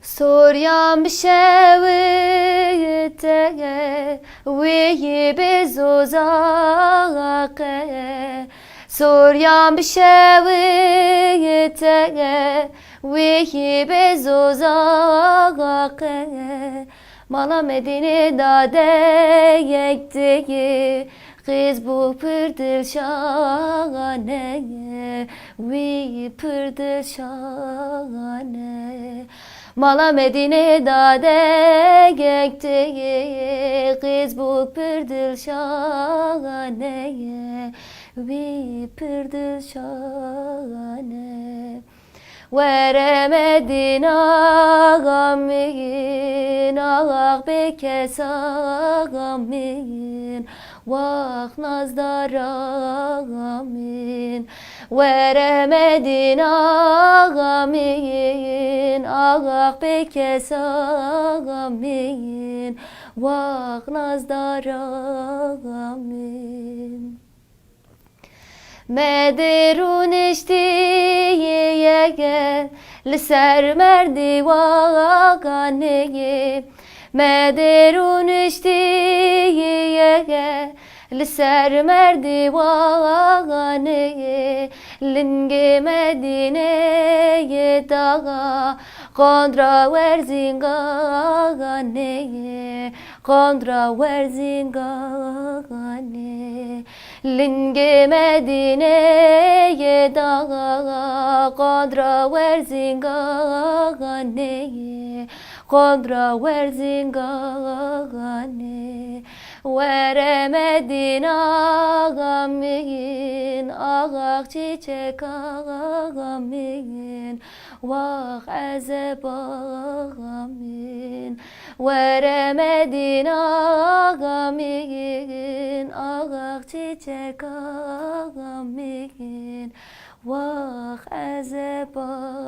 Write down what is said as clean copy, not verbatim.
Soryam şevite ve bezozake. Soryam şevite ve bezozake. Mala Medine dade yekti kız bu pırdır şahane ve pırdır şahane. Mala Medine dade yekti kız bu pırdır şahane ve pırdır şahane. Veremedin ağamin, ağak bekes ağamin, vah nazdar ağamin. Veremedin ağamin, ağak bekes ağamin, vah nazdar ağamin. Mederun eştiye gel Liser merdivagane. Mederun eştiye gel Liser merdivagane. Linge Medine'ye dağa Kontra verzingane, kontra verzingane. Linge Medine'ye dağa kontra verzingane, kontra verzingane. Veremedin ağamin, ağak çiçek ağamin, vah azep ağamin. Veremedin ağamin, ağak çiçek ağamin, vah azep ağamin.